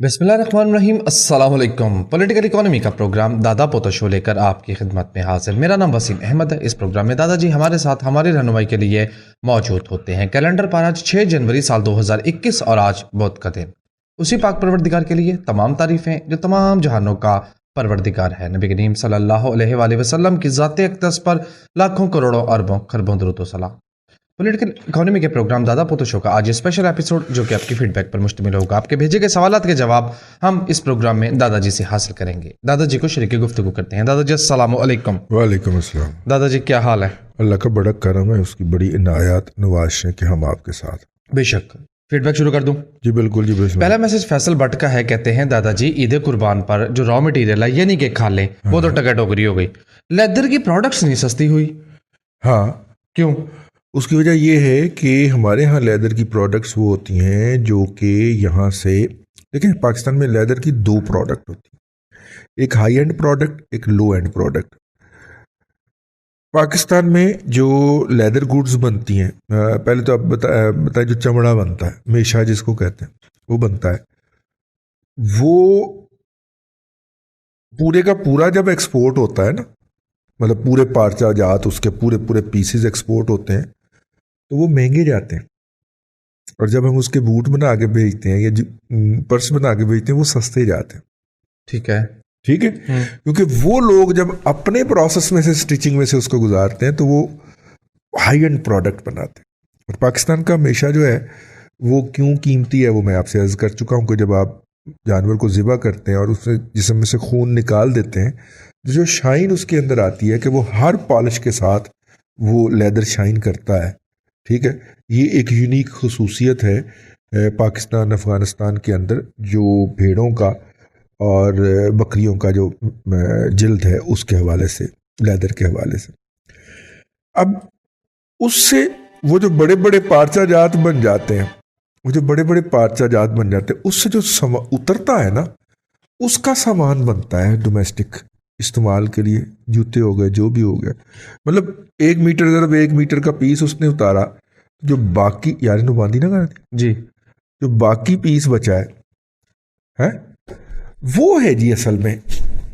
बिस्मिल्लाहिर्रहमानिर्रहीम अस्सलाम वालेकुम। पॉलिटिकल इकोनॉमी का प्रोग्राम दादा पोता शो लेकर आपकी खिदमत में हाजिर। मेरा नाम वसीम अहमद है। इस प्रोग्राम में दादाजी हमारे साथ हमारी रहनुमाई के लिए मौजूद होते हैं। कैलेंडर पर आज 6 जनवरी साल 2021 और आज बुध का दिन। उसी पाक परवरदिगार के लिए तमाम तारीफ़ें जो तमाम जहानों का परवरदिगार है। नबी करीम सल्लल्लाहु अलैहि वसल्लम की ज़ात अक़दस पर लाखों करोड़ों अरबों खरबों दुरूद व सलाम। पॉलिटिकल इकोनॉमी के प्रोग्राम दादा पोतो शो का आज ये स्पेशल एपिसोड जो कि आपकी फीडबैक पर मुश्तमिल होगा। आपके भेजे गए सवालात के जवाब हम इस प्रोग्राम में दादाजी से हासिल करेंगे। दादाजी को शरीक गुफ्तगू करते हैं। दादाजी अस्सलाम वालेकुम। वालेकुम अस्सलाम। दादाजी क्या हाल है? अल्लाह का बड़ा करम है, उसकी बड़ी इनायत नवाज़ें कि हम आपके साथ। बेशक। फीडबैक शुरू कर दूं? जी बिल्कुल जी बिल्कुल। पहला मैसेज फैसल भट्ट का है। कहते हैं दादाजी ईद कुर्बान पर जो रॉ मटेरियल है यानी कि खाले वो तो टका टोकरी हो गई, लेदर की प्रोडक्ट्स नहीं सस्ती हुई। हाँ, क्यों? उसकी वजह यह है कि हमारे यहाँ लेदर की प्रोडक्ट्स वो होती हैं जो कि यहाँ से, देखिए पाकिस्तान में लेदर की दो प्रोडक्ट होती हैं, एक हाई एंड प्रोडक्ट, एक लो एंड प्रोडक्ट। पाकिस्तान में जो लेदर गुड्स बनती हैं, पहले तो आप बताएं जो चमड़ा बनता है, मेशा जिसको कहते हैं, वो बनता है, वो पूरे का पूरा जब एक्सपोर्ट होता है ना, मतलब पूरे पार्चा जात उसके पूरे पूरे पीसेस एक्सपोर्ट होते हैं तो वो महंगे जाते हैं। और जब हम उसके बूट बना के भेजते हैं या पर्स बना के भेजते हैं वो सस्ते जाते हैं। ठीक है, ठीक है। क्योंकि वो लोग जब अपने प्रोसेस में से, स्टिचिंग में से उसको गुजारते हैं तो वो हाई एंड प्रोडक्ट बनाते हैं। और पाकिस्तान का हमेशा जो है वो क्यों कीमती है वो मैं आपसे अर्ज कर चुका हूँ कि जब आप जानवर को ज़िबा करते हैं और उससे जिस्म में से खून निकाल देते हैं, जो शाइन उसके अंदर आती है कि वो हर पॉलिश के साथ वो लेदर शाइन करता है। ठीक है, ये एक यूनिक खसूसियत है पाकिस्तान अफ़गानिस्तान के अंदर, जो भेड़ों का और बकरियों का जो जिल्द है उसके हवाले से, लेदर के हवाले से। अब उससे वो जो बड़े बड़े पार्चा जात बन जाते हैं, वो जो बड़े बड़े पार्चा जात बन जाते हैं, उससे जो उतरता है ना, उसका सामान बनता है डोमेस्टिक इस्तेमाल के लिए, जूते हो गए, जो भी हो गया। मतलब 1 मीटर, अगर 1 मीटर का पीस उसने उतारा, जो बाकी यार नुमांदी ना कर जी, जो बाकी पीस बचा है वो है जी असल में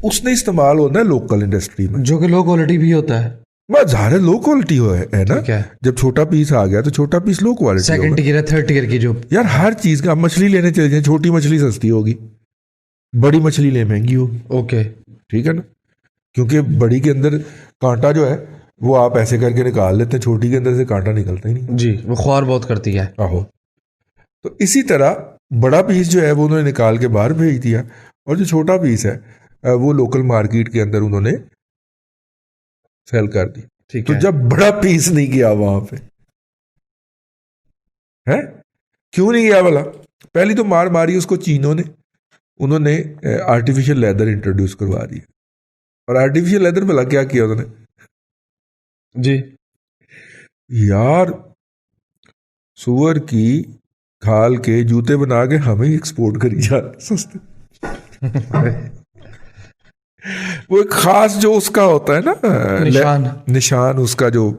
उसने इस्तेमाल होना है लोकल इंडस्ट्री में, जो कि लो क्वालिटी भी होता है। बस ज़ाहिर लो क्वालिटी है ना। ठीक है। जब छोटा पीस आ गया तो छोटा piece low quality, second tier, third tier की जो यार हर चीज़ का, आप मछली लेने चले जाए, छोटी मछली सस्ती होगी, बड़ी मछली ले महंगी होगी। ओके, ठीक है ना, क्योंकि बड़ी के अंदर कांटा जो है वो आप ऐसे करके निकाल लेते हैं, छोटी के अंदर से कांटा निकलता ही नहीं। जी, वो ख्वार बहुत करती है। आहो, तो इसी तरह बड़ा पीस जो है वो उन्होंने निकाल के बाहर भेज दिया, और जो छोटा पीस है वो लोकल मार्केट के अंदर उन्होंने सेल कर दी। ठीक तो है। जब बड़ा पीस नहीं गया वहां पे है, क्यों नहीं गया भला? पहली तो मार मारी उसको चीनों ने, उन्होंने आर्टिफिशियल लेदर इंट्रोड्यूस करवा दिया। और आर्टिफिशियल लेदर भला क्या किया उन्होंने जी, यार? सुअर की खाल के जूते बना के हमें एक्सपोर्ट करी जा सस्ते। वो एक खास जो उसका होता है ना निशान उसका जो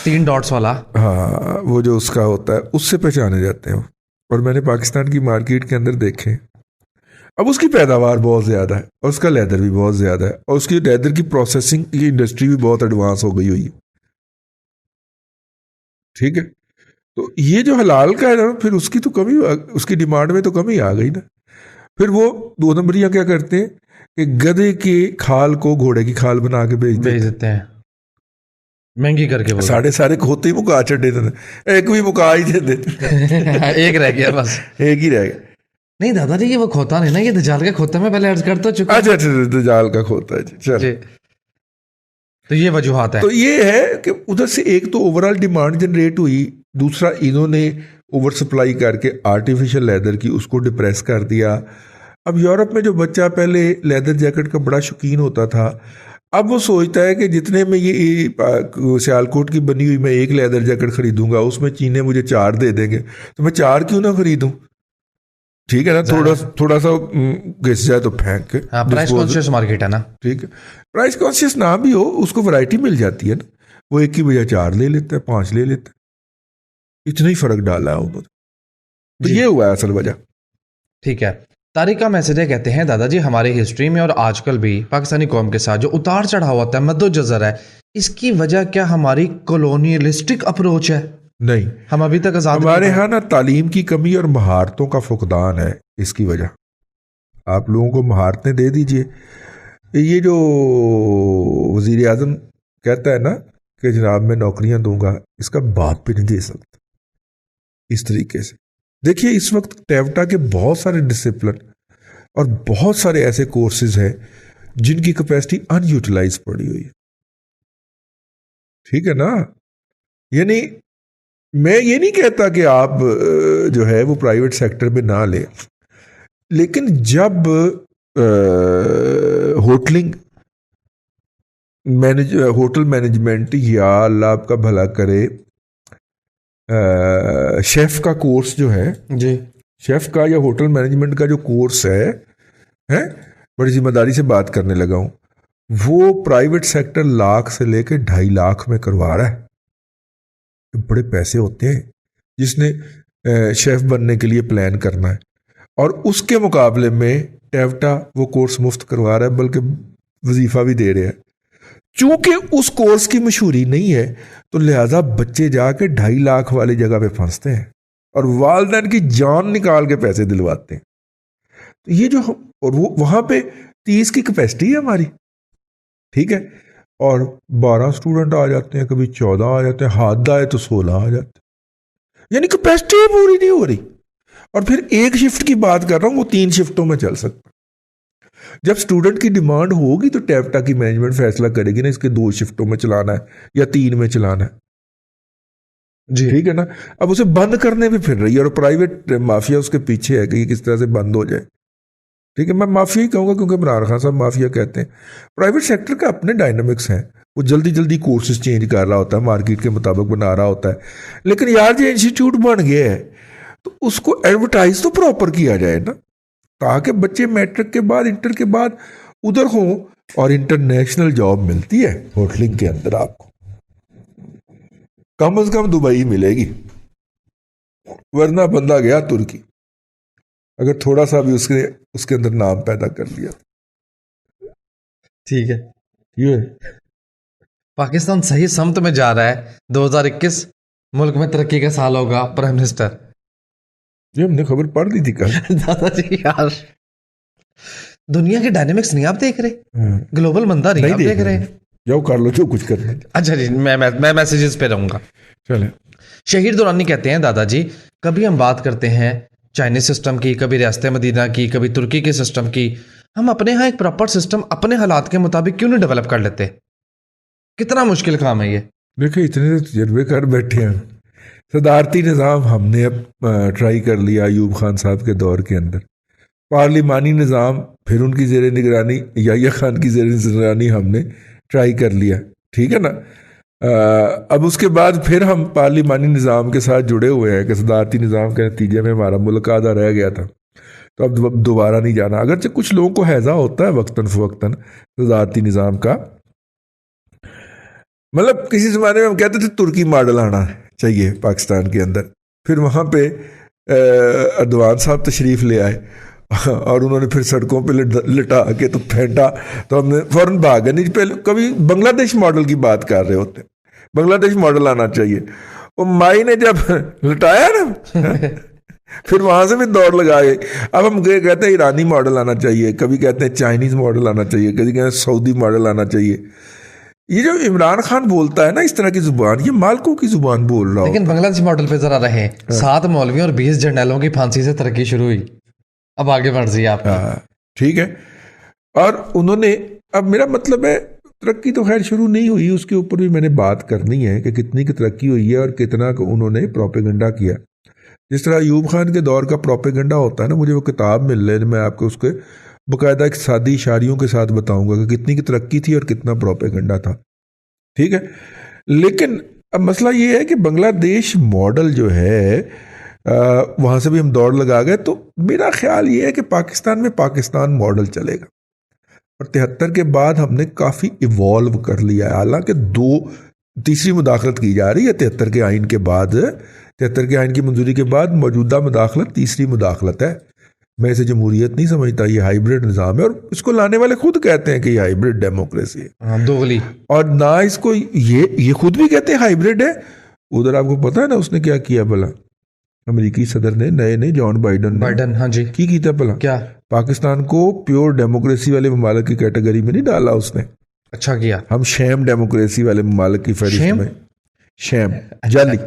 3 डॉट्स वाला, हाँ, वो जो उसका होता है उससे पहचाने जाते हैं। और मैंने पाकिस्तान की मार्केट के अंदर देखे, अब उसकी पैदावार बहुत ज़्यादा है और उसका लेदर भी बहुत ज़्यादा है और उसकी लेदर की प्रोसेसिंग की इंडस्ट्री भी बहुत एडवांस हो गई हुई है। ठीक है, तो ये जो हलाल का है ना, फिर उसकी तो कमी, उसकी डिमांड में तो कमी आ गई ना। फिर वो 2 नंबरियाँ क्या करते हैं कि गधे की खाल को घोड़े की खाल बना के भेज देते हैं महंगी करके। वो सारे खोते ही मुका चढ़े थे, एक भी मुका ही दे देते। एक रह गया बस, एक ही रह गया। नहीं दादाजी ये वो खोता नहीं ना, ये दजाल का खोता मैं पहले अर्ज कर तो चुका। अच्छा, दजाल का खोता है जी, चल। तो ये वजूहात है। तो ये है कि उधर से एक तो ओवरऑल डिमांड जनरेट हुई, दूसरा इन्होंने ओवर सप्लाई करके आर्टिफिशियल लेदर की उसको डिप्रेस कर दिया। अब यूरोप में जो बच्चा पहले लेदर जैकेट का बड़ा शौकीन होता था, अब वो सोचता है कि जितने में ये सियालकोट की बनी हुई मैं एक लेदर जैकेट खरीदूंगा, उसमें चीने मुझे 4 दे देंगे, तो मैं 4 क्यों ना खरीदूं? ठीक है ना, थोड़ा सा घिस जाए तो फेंक के। प्राइस कॉन्शियस मार्केट है ना। ठीक है, प्राइस कॉन्शियस ना भी हो, उसको वैरायटी मिल जाती है ना, वो एक की बजाय 4 ले लेता है, 5 ले लेता है, इतना ही फर्क डाला है उन्होंने। तो ये हुआ है असल वजह। ठीक है, तारिका मैसेज कहते हैं दादाजी, हमारी हिस्ट्री में और आजकल भी पाकिस्तानी कौम के साथ जो उतार चढ़ाव होता है, मद्दोजर है, इसकी वजह क्या हमारी कॉलोनियलिस्टिक अप्रोच है? नहीं, हम अभी तक आजाद हमारे यहाँ ना तालीम की कमी और महारतों का फुकदान है इसकी वजह। आप लोगों को महारतें दे दीजिए। ये जो वजीर आजम कहता है ना कि जनाब मैं नौकरियां दूंगा, इसका बाप भी नहीं दे सकता इस तरीके से। देखिए इस वक्त टेवटा के बहुत सारे डिसिप्लिन और बहुत सारे ऐसे कोर्सेज हैं जिनकी कैपेसिटी अनयूटिलाइज पड़ी हुई है। ठीक है ना? यानी मैं ये नहीं कहता कि आप जो है वो प्राइवेट सेक्टर में ना ले, लेकिन जब होटल मैनेजमेंट या अल्लाह आपका भला करे शेफ का कोर्स जो है जी, शेफ का या होटल मैनेजमेंट का जो कोर्स है बड़ी जिम्मेदारी से बात करने लगा हूं, वो प्राइवेट सेक्टर लाख से लेकर 2.5 लाख में करवा रहा है। तो बड़े पैसे होते हैं जिसने शेफ बनने के लिए प्लान करना है, और उसके मुकाबले में टेवटा वो कोर्स मुफ्त करवा रहा है, बल्कि वजीफा भी दे रहा है। चूंकि उस कोर्स की मशहूरी नहीं है तो लिहाजा बच्चे जाके 2.5 लाख वाली जगह पे फंसते हैं और वालिदैन की जान निकाल के पैसे दिलवाते हैं। तो ये जो और वो वहां पे 30 की कैपेसिटी है हमारी, ठीक है, और 12 स्टूडेंट आ जाते हैं, कभी 14 आ जाते हैं, हाथ आए तो 16 आ जाते हैं, यानी कैपेसिटी पूरी नहीं हो रही। और फिर एक शिफ्ट की बात कर रहा हूं, वो 3 शिफ्टों में चल सकता। जब स्टूडेंट की डिमांड होगी तो टेवटा की मैनेजमेंट फैसला करेगी ना इसके 2 शिफ्टों में चलाना है या 3 में चलाना है जी, ठीक है ना। अब उसे बंद करने भी फिर रही है और प्राइवेट माफिया उसके पीछे है कि ये किस तरह से बंद हो जाए। ठीक है, मैं माफिया ही कहूंगा क्योंकि इमरान खान साहब माफिया कहते हैं। प्राइवेट सेक्टर का अपने डायनामिक्स हैं, वो जल्दी जल्दी कोर्सेज चेंज कर रहा होता है, मार्केट के मुताबिक बना रहा होता है। लेकिन यार जो इंस्टीट्यूट बन गया है तो उसको एडवर्टाइज तो प्रॉपर किया जाए ना, ताकि बच्चे मैट्रिक के बाद इंटर के बाद उधर हों और इंटरनेशनल जॉब मिलती है होटलिंग के अंदर आपको कम से कम दुबई मिलेगी, वरना बंदा गया तुर्की, अगर थोड़ा सा भी उसके अंदर नाम पैदा कर लिया। ठीक है। ये पाकिस्तान सही समत में जा रहा है। 2021 मुल्क में तरक्की का साल होगा। प्राइम मिनिस्टर ये हमने खबर पढ़ ली थी कल। दादाजी यार, दुनिया के डायनेमिक्स नहीं आप देख रहे, ग्लोबल मंदा नहीं आप देख रहे। जाओ कर लो जो कुछ करना है। अच्छा जी, मैं मैसेजेस पे रहूंगा। चले। शहीद दुरानी कहते हैं दादाजी, कभी हम बात करते हैं चाइनीज सिस्टम की, कभी रियासत मदीना की, कभी तुर्की के सिस्टम की। हम अपने यहाँ एक प्रॉपर सिस्टम अपने हालात के मुताबिक क्यों नहीं डेवलप कर लेते? कितना मुश्किल काम है ये। देखिए इतने तजर्बे कर बैठे हैं। सदारती निज़ाम हमने अब ट्राई कर लिया अयूब खान साहब के दौर के अंदर। पार्लिमानी निज़ाम फिर उनकी ज़ेर निगरानी, याह्या खान की ज़ेर निगरानी हमने ट्राई कर लिया, ठीक है ना। अब उसके बाद फिर हम पार्लिमानी निज़ाम के साथ जुड़े हुए हैं कि सदारती निज़ाम के नतीजे में हमारा मुल्क आधा रह गया था, तो अब दोबारा नहीं जाना। अगरचे कुछ लोगों को हैज़ा होता है वक्तन फ़वक्तन सदारती निज़ाम का। मतलब किसी ज़माने में हम कहते थे तुर्की मॉडल आना चाहिए पाकिस्तान के अंदर, फिर वहाँ पे अर्दवान साहब तशरीफ़ ले आए और उन्होंने फिर सड़कों पे लिटा के तो फेंटा, तो हमने फ़ौरन भागा। नहीं, पहले कभी बांग्लादेश मॉडल की बात कर रहे होते, बांग्लादेश मॉडल आना चाहिए। और माई ने जब लिटाया ना फिर वहाँ से भी दौड़ लगा गए। अब हम कहते हैं ईरानी मॉडल आना चाहिए, कभी कहते हैं चाइनीज़ मॉडल आना चाहिए, कभी कहते हैं सऊदी मॉडल आना चाहिए। ये जो इमरान खान बोलता है ना इस तरह की जुबान, ये मालकों की जुबान बोल रहा हो। लेकिन बांग्लादेश मॉडल पे जरा रहे। 7 मौलवियों और 20 जर्नैलों की फांसी से तरक्की शुरू हुई। अब आगे बढ़ जाइए आप। ठीक है। और उन्होंने, अब मेरा मतलब है तरक्की तो खैर शुरू नहीं हुई, उसके ऊपर भी मैंने बात करनी है कि कितनी की तरक्की हुई है और कितना उन्होंने प्रोपेगेंडा किया। जिस तरह अयूब खान के दौर का प्रोपेगेंडा होता है ना, मुझे वो किताब मिल रही है, मैं आपको उसके बाकायदा एक सादी इशारियों के साथ बताऊंगा कि कितनी की तरक्की थी और कितना प्रोपेगेंडा था, ठीक है। लेकिन अब मसला ये है कि बांग्लादेश मॉडल जो है वहाँ से भी हम दौड़ लगा गए। तो मेरा ख्याल ये है कि पाकिस्तान में पाकिस्तान मॉडल चलेगा। और 73 के बाद हमने काफ़ी इवॉल्व कर लिया है, हालांकि तीसरी मुदाखलत की जा रही है 73 के आइन के बाद। 73 के आइन की मंजूरी के बाद मौजूदा मुदाखलत तीसरी मुदाखलत है, मैं इसे जमहूरियत नहीं समझता, ये हाइब्रिड निज़ाम है, और इसको लाने वाले खुद कहते हैं कि ये हाइब्रिड डेमोक्रेसी है। हाँ, दोगली। और ना इसको ये खुद भी कहते हैं हाइब्रिड है। उधर आपको पता है ना उसने क्या किया भला, अमेरिकी सदर ने, नए जॉन बाइडन हाँ जी, की था भला, क्या पाकिस्तान को प्योर डेमोक्रेसी वाले ममालिक की कैटेगरी में नहीं डाला उसने। अच्छा किया। हम शैम डेमोक्रेसी वाले ममालिक की फहरिस्त में, शैम जाली,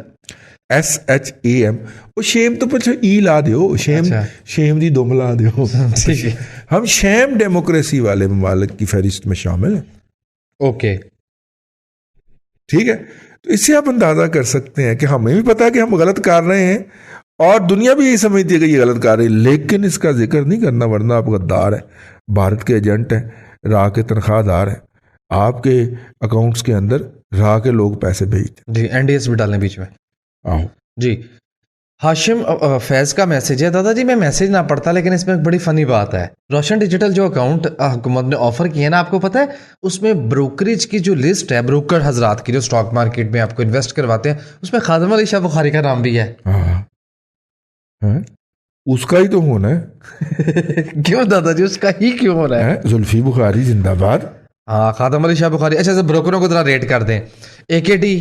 SHAM, वो शेम तो पीछे ई ला दो, शेम दी दुम ला दो। ठीक है, हम शैम डेमोक्रेसी वाले ममालिक की फहरिस्त में शामिल हैं। ओके। ठीक है, तो इससे आप अंदाजा कर सकते हैं कि हमें भी पता है कि हम गलत कर रहे हैं, और दुनिया भी यही समझती है कि ये गलत कर रही है, लेकिन इसका जिक्र नहीं करना, वरना आप गद्दार है, भारत के एजेंट हैं, राह के तनख्वाहदार हैं, आपके अकाउंट्स के अंदर राह के लोग पैसे भेजते जी, NDS भी डालने बीच में। आओ जी, हाशिम फैज का मैसेज है, दादाजी मैं मैसेज ना पढ़ता, लेकिन इसमें एक बड़ी फनी बात है। रोशन डिजिटल जो अकाउंट हुकूमत ने ऑफर किया ना, आपको पता है उसमें ब्रोकरेज की जो लिस्ट है, ब्रोकर हजरात की जो स्टॉक मार्केट में आपको इन्वेस्ट करवाते हैं, उसमें खादिम अली शाह बुखारी का नाम भी है। हाँ, उसका ही तो होना है। क्यों दादाजी, उसका ही क्यों होना है? जुल्फी बुखारी जिंदाबाद। हाँ, खादिम अली शाह बुखारी। अच्छा, ब्रोकरों को जरा रेट कर दें। AKD,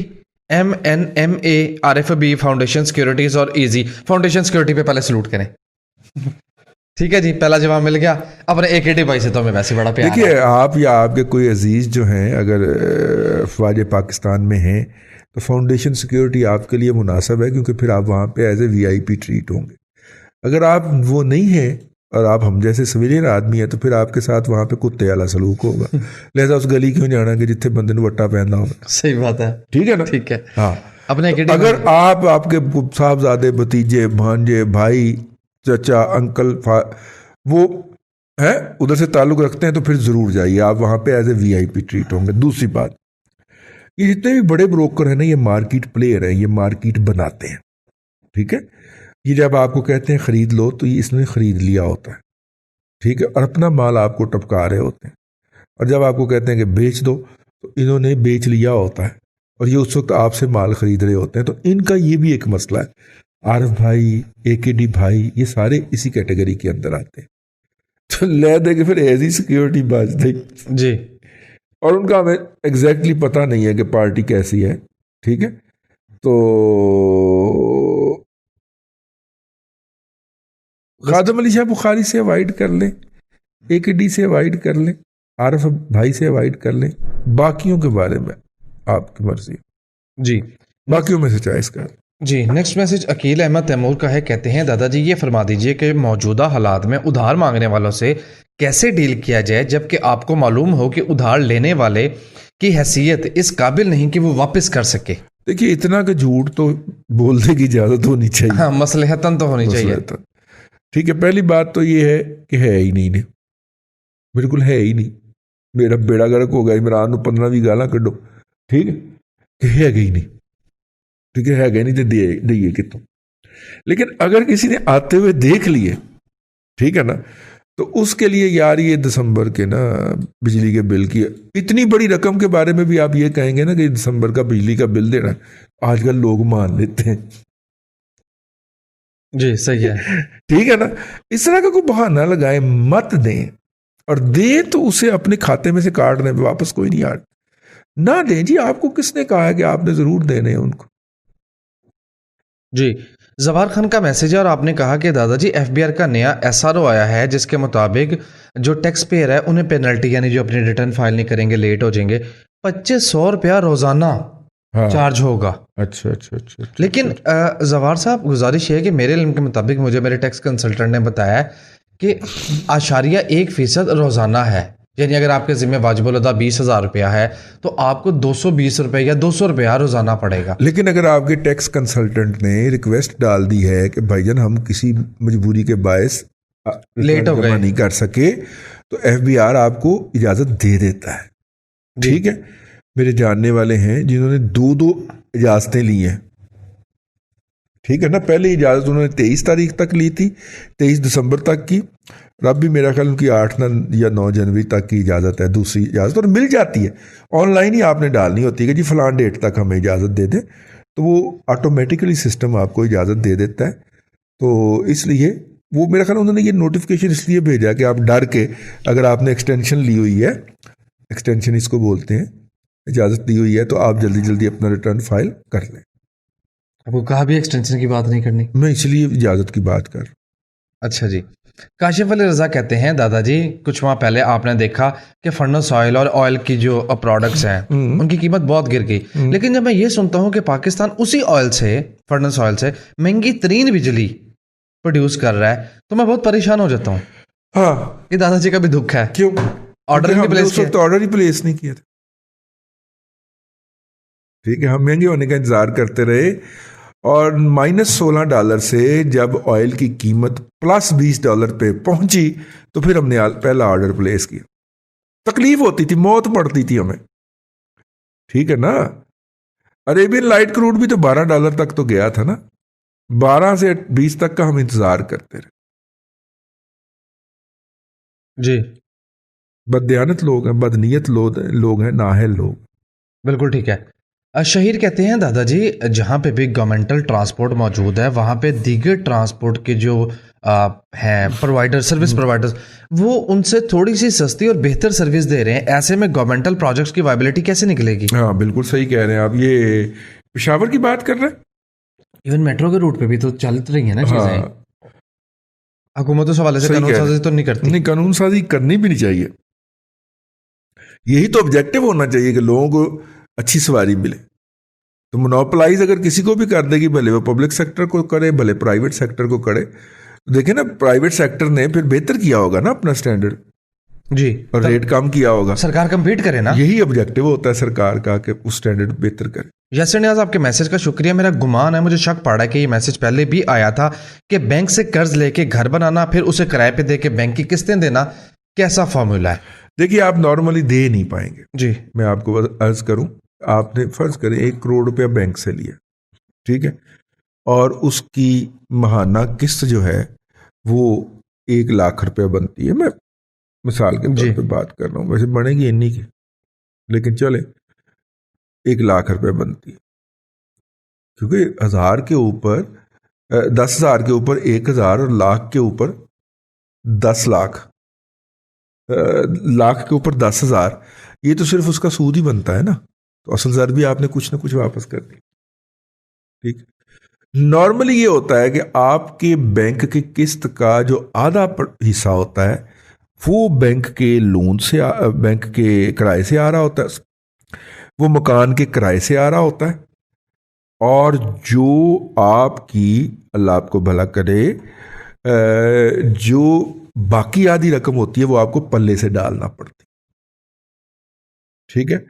MNMA, RFB, foundation securities और इजी। फाउंडेशन सिक्योरिटी पे पहले सलूट करें। ठीक है जी, पहला जवाब मिल गया। अपने AKD भाई से तो हमें वैसे बड़ा प्यार है। देखिए, आप या आपके कोई अजीज जो हैं अगर फौज पाकिस्तान में हैं, तो फाउंडेशन सिक्योरिटी आपके लिए मुनासिब है, क्योंकि फिर आप वहाँ पे एज ए VIP ट्रीट होंगे। अगर आप वो नहीं हैं और आप हम जैसे सिविलियन आदमी है, तो फिर आपके साथ वहाँ पे कुत्ते वाला सलूक होगा। लिहाजा उस गली क्यों जाना कि जिथे बंदे ने वट्टा पहनना होगा। सही बात है। ठीक है ना? ठीक है। हाँ, अपने तो अगर आप आपके साहबजादे, भतीजे, भांजे, भाई, चचा, अंकल वो है उधर से ताल्लुक रखते हैं, तो फिर ज़रूर जाइए, आप वहाँ पे एज ए VIP ट्रीट होंगे। दूसरी बात, ये जितने भी बड़े ब्रोकर हैं ना, ये मार्केट प्लेयर हैं, ये मार्केट बनाते हैं। ठीक है, ये जब आपको कहते हैं ख़रीद लो, तो ये इसने ख़रीद लिया होता है। ठीक है, और अपना माल आपको टपका रहे होते हैं, और जब आपको कहते हैं कि बेच दो, तो इन्होंने बेच लिया होता है, और ये उस वक्त आपसे माल ख़रीद रहे होते हैं। तो इनका ये भी एक मसला है। आरफ भाई, AKD भाई, ये सारे इसी कैटेगरी के अंदर आते हैं। तो ले देंगे फिर ऐसी सिक्योरिटी बाज देगी जी, और उनका हमें एग्जैक्टली पता नहीं है कि पार्टी कैसी है। ठीक है, तो खादिम अली शाह बुखारी से अवॉइड कर लें, AKD से अवॉइड कर लें, आरफ भाई से अवॉइड कर लें, बाकियों के बारे में आपकी मर्जी जी, बाकियों में से चॉइस कर। जी। नेक्स्ट मैसेज अकील अहमद तैमूर का है। कहते हैं दादाजी ये फरमा दीजिए कि मौजूदा हालात में उधार मांगने वालों से कैसे डील किया जाए, जबकि आपको मालूम हो कि उधार लेने वाले की हैसियत इस काबिल नहीं कि वो वापस कर सके। देखिए, इतना का झूठ तो बोलने की इजाज़त होनी चाहिए। हाँ, मसलहतन तो होनी चाहिए। ठीक है, पहली बात तो ये है कि है ही नहीं ने, बिल्कुल है ही नहीं। मेरा बेड़ा गर्क हो गया, इमरान को 15-20 गाला कड्डो। ठीक है, कि है ही नहीं। ठीक है नहीं तो दिए कितों। लेकिन अगर किसी ने आते हुए देख लिए, ठीक है ना, तो उसके लिए यार ये दिसंबर के ना बिजली के बिल की इतनी बड़ी रकम के बारे में भी आप ये कहेंगे ना कि दिसंबर का बिजली का बिल देना, आजकल लोग मान लेते हैं। जी, सही है। ठीक है ना, इस तरह का कोई बहाना लगाए मत दें, और दे तो उसे अपने खाते में से काटने पे वापस कोई नहीं आट ना दें। जी, आपको किसने कहा है कि आपने जरूर देने हैं उनको। जी, जवाहर खान का मैसेज है और आपने कहा कि दादाजी FBR का नया SRO आया है, जिसके मुताबिक जो टैक्स पेयर है उन्हें पेनल्टी, यानी जो अपनी रिटर्न फाइल नहीं करेंगे, लेट हो जाएंगे, 2500 रुपया रोजाना चार्ज होगा। अच्छा। लेकिन जवाहर साहब, गुजारिश है कि मेरे इल्म के मुताबिक मुझे मेरे टैक्स कंसल्टेंट ने बताया कि 0.1% रोजाना है, यानी अगर आपके जिम्मे वाजिबुल अदा 20,000 रुपया है तो आपको 220 रुपये या 200 रुपया रोजाना पड़ेगा। लेकिन अगर आपके टैक्स कंसल्टेंट ने रिक्वेस्ट डाल दी है कि भाईजान हम किसी मजबूरी के बायस लेट हो गए, नहीं कर सके, तो FBR आपको इजाजत दे देता है। ठीक है, मेरे जानने वाले हैं जिन्होंने 2 इजाजतें ली हैं। ठीक है ना, पहली इजाज़त उन्होंने 23 तारीख तक ली थी, 23 दिसंबर तक की, और अब भी मेरा ख्याल उनकी 8 या 9 जनवरी तक की इजाज़त है, दूसरी इजाज़त, और मिल जाती है। ऑनलाइन ही आपने डालनी होती है कि जी फलान डेट तक हमें इजाज़त दे दें, तो वो ऑटोमेटिकली सिस्टम आपको इजाज़त दे देता है। तो इसलिए वो मेरा ख्याल उन्होंने ये नोटिफिकेशन इसलिए भेजा कि आप डर के, अगर आपने एक्सटेंशन ली हुई है, एक्सटेंशन इसको बोलते हैं, इजाज़त दी हुई है, तो आप जल्दी जल्दी अपना रिटर्न फाइल कर लें। आपको कहा भी एक्सटेंशन की बात नहीं करनी। मैं इसलिए इजाज़त की बात कर रहा हूं। अच्छा जी। काशिफ अली रजा कहते हैं दादाजी, कुछ माह पहले आपने देखा कि फर्नेस ऑयल और ऑयल की जो प्रोडक्ट्स हैं उनकी कीमत बहुत गिर गई, लेकिन जब मैं ये सुनता हूं कि पाकिस्तान उसी ऑयल से, फर्नेस ऑयल से महंगी तरीन बिजली प्रोड्यूस कर रहा है, तो मैं बहुत परेशान हो जाता हूँ। हाँ, ये दादाजी का भी दुख है। क्यों? ऑर्डर क्योंकि नहीं हमने प्लेस उस वक्त ऑर्डर ही प्लेस नहीं किया था। ठीक है, हम महंगे होने का इंतजार करते रहे, और -$16 से जब ऑयल की कीमत +$20 पे पहुंची, तो फिर हमने पहला ऑर्डर प्लेस किया। तकलीफ होती थी, मौत पड़ती थी हमें, ठीक है ना। अरेबियन लाइट क्रूड भी तो $12 तक तो गया था ना, 12 से 20 तक का हम इंतजार करते रहे। जी बददियानत लोग हैं, बदनीयत लोग हैं, नाअहल लोग। बिल्कुल ठीक है। शहीर कहते हैं दादाजी, जहाँ पे भी गवर्नमेंटल ट्रांसपोर्ट मौजूद है वहाँ पे दीगर ट्रांसपोर्ट के जो हैं प्रोवाइडर, सर्विस प्रोवाइडर्स, वो उनसे थोड़ी सी सस्ती और बेहतर सर्विस दे रहे हैं। ऐसे में गवर्नमेंटल प्रोजेक्ट्स की वायबिलिटी कैसे निकलेगी? हाँ, बिल्कुल सही कह रहे हैं आप। ये पेशावर की बात कर रहे हैं। इवन मेट्रो के रूट पे भी तो चल रही है ना चीजें। हाँ, हुकूमत उस हवाले से सही कानून कह रहे साजी हैं। तो नहीं करती। नहीं, कानून साजी करनी भी नहीं चाहिए। यही तो ऑब्जेक्टिव होना चाहिए कि लोगों को अच्छी सवारी मिले। तो मोनोपलाइज अगर किसी को भी कर देगी, भले वो पब्लिक सेक्टर को करे, भले प्राइवेट सेक्टर को करे, तो देखें ना, प्राइवेट सेक्टर ने फिर बेहतर किया होगा ना अपना स्टैंडर्ड, जी, और रेट कम किया होगा। सरकार कम्पीट करे ना। यही ऑब्जेक्टिव होता है सरकार का, कि उस स्टैंडर्ड बेहतर करे। यासिर नियाज, आपके मैसेज का शुक्रिया। मेरा गुमान है, मुझे शक पड़ा है कि ये मैसेज पहले भी आया था कि बैंक से कर्ज लेके घर बनाना, फिर उसे किराए पे दे के बैंक की किस्तें देना, कैसा फॉर्मूला है? देखिए, आप नॉर्मली दे नहीं पाएंगे। जी मैं आपको अर्ज करूं, आपने फर्ज करें 1 करोड़ रुपया बैंक से लिया, ठीक है, और उसकी माहाना किस्त जो है वो 1 लाख रुपया बनती है। मैं मिसाल के जी तौर पे बात कर रहा हूँ, वैसे बनेगी इन्हीं की, लेकिन चले 1 लाख रुपया बनती है, क्योंकि 1000 के ऊपर 10,000 के ऊपर 1,000 और लाख के ऊपर 10 लाख, लाख के ऊपर 10,000, ये तो सिर्फ उसका सूद ही बनता है ना, तो असल ज़र भी आपने कुछ ना कुछ वापस कर दी। ठीक, नॉर्मली ये होता है कि आपके बैंक की किस्त का जो आधा हिस्सा होता है वो बैंक के लोन से, बैंक के किराए से आ रहा होता है, वो मकान के किराए से आ रहा होता है, और जो आपकी, अल्लाह आपको भला करे, जो बाकी आधी रकम होती है वो आपको पल्ले से डालना पड़ती, ठीक है,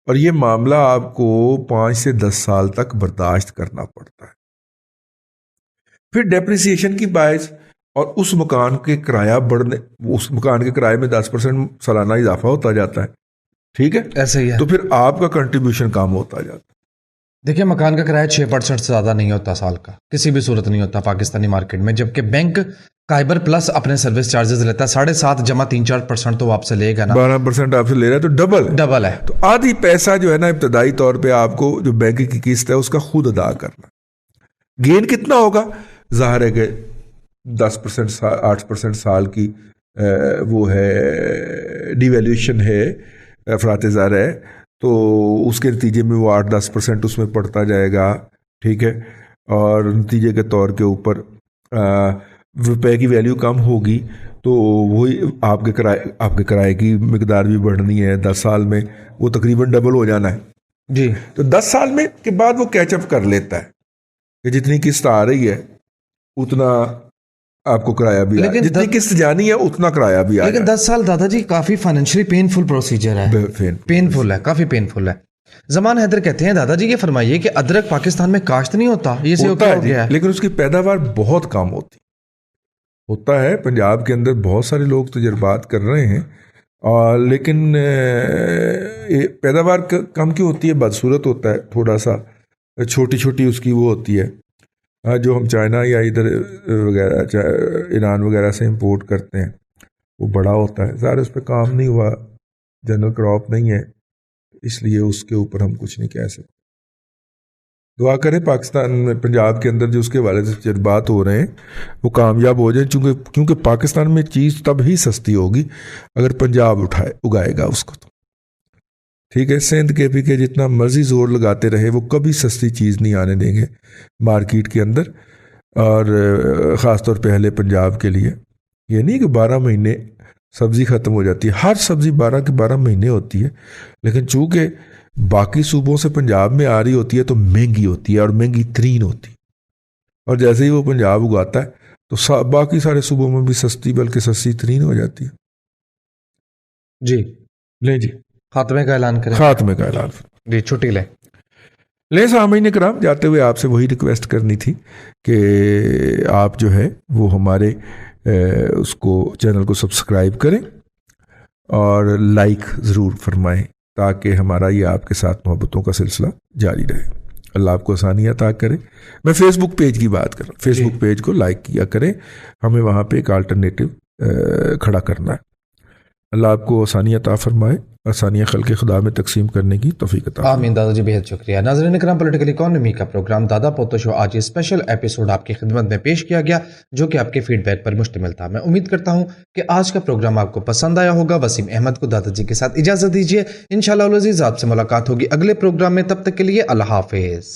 और ये मामला आपको 5 से 10 साल तक बर्दाश्त करना पड़ता है। फिर डेप्रिसिएशन की बायस और उस मकान के किराया बढ़ने, उस मकान के किराए में 10% सालाना इजाफा होता जाता है, ठीक है, ऐसे ही है। तो फिर आपका कंट्रीब्यूशन कम होता जाता है। देखिए, मकान का किराया 6% से ज़्यादा नहीं होता साल का, किसी भी सूरत नहीं होता पाकिस्तानी मार्केट में, जबकि बैंक काइबर प्लस अपने सर्विस चार्जेस लेता है 7.5 जमा 3-4% तो आपसे लेगा ना। 12% आपसे ले रहा है, तो डबल है। तो आधी पैसा जो है ना इब्तदाई तौर पे आपको जो बैंक की किस्त है उसका खुद अदा करना। गेन कितना होगा? जाहिर है कि 10%, 8% साल की वो है डिवैल्यूएशन है, अफरात ज़र है, तो उसके नतीजे में वो 8-10% उसमें पड़ता जाएगा, ठीक है, और नतीजे के तौर के ऊपर रुपए की वैल्यू कम होगी, तो वही आपके किराए की मिकदार भी बढ़नी है। 10 साल में वो तकरीबन डबल हो जाना है जी। तो 10 साल में के बाद वो कैचअप कर लेता है कि जितनी किस्त आ रही है उतना आपको किराया भी, लेकिन जितनी किस्त जानी है उतना किराया भी आ लेकिन 10 साल दादाजी काफी फाइनेंशियली पेनफुल प्रोसीजर है। पेनफुल है, काफी पेनफुल है। जमान हैदर कहते हैं दादाजी ये फरमाइए कि अदरक पाकिस्तान में काश्त नहीं होता, ये से होता हो गया है, लेकिन उसकी पैदावार बहुत कम होता है। पंजाब के अंदर बहुत सारे लोग तजर्बात कर रहे हैं, और लेकिन पैदावार कम क्यों होती है? बदसूरत होता है, थोड़ा सा छोटी छोटी उसकी वो होती है, जो हम चाइना या इधर वगैरह ईरान वगैरह से इंपोर्ट करते हैं, वो बड़ा होता है। ज़ाहिर उस पर काम नहीं हुआ, जनरल क्रॉप नहीं है, इसलिए उसके ऊपर हम कुछ नहीं कह सकते। दुआ करें पाकिस्तान में, पंजाब के अंदर जो उसके हवाले से जज्बात हो रहे हैं वो कामयाब हो जाए, क्योंकि पाकिस्तान में चीज़ तब ही सस्ती होगी अगर पंजाब उगाएगा उसको। तो ठीक है, सिंध के पी के जितना मर्जी जोर लगाते रहे वो कभी सस्ती चीज़ नहीं आने देंगे मार्केट के अंदर, और ख़ास तौर पे अहले पंजाब के लिए। ये नहीं कि 12 महीने सब्ज़ी ख़त्म हो जाती है, हर सब्ज़ी 12 के 12 महीने होती है, लेकिन चूँकि बाकी सूबों से पंजाब में आ रही होती है तो महंगी होती है और महंगी तरीन होती है, और जैसे ही वो पंजाब उगाता है तो बाकी सारे सूबों में भी सस्ती, बल्कि सस्ती तरीन हो जाती है। जी ले जी, खात्मे का ऐलान करें। खात्मे का ऐलान जी, छुट्टी ले सामीन कराम, जाते हुए आपसे वही रिक्वेस्ट करनी थी कि आप जो है वो हमारे उसको चैनल को सब्सक्राइब करें और लाइक ज़रूर फरमाएं, ताकि हमारा ये आपके साथ मोहब्बतों का सिलसिला जारी रहे। अल्लाह आपको आसानी अता करे। मैं फेसबुक पेज की बात कर रहा हूँ, फेसबुक पेज को लाइक किया करें, हमें वहाँ पे एक अल्टरनेटिव खड़ा करना है। अल्लाह आपको आसानियाँ अता फरमाए, आसानियाँ खल्क़ खुदा में तकसीम करने की तौफीक अता फरमाए। आमीन दादाजी, बेहद शुक्रिया। नाज़रीन इकराम, पॉलिटिकल इकोनॉमी का प्रोग्राम दादा पोतो शो आज स्पेशल एपिसोड आपकी खिदमत में पेश किया गया, जो कि आपके फीडबैक पर मुश्तमिल था। मैं उम्मीद करता हूँ कि आज का प्रोग्राम आपको पसंद आया होगा। वसीम अहमद को दादाजी के साथ इजाज़त दीजिए। इंशाअल्लाह अज़ीज़ आपसे मुलाकात होगी अगले प्रोग्राम में, तब तक के लिए अल्लाह हाफिज़।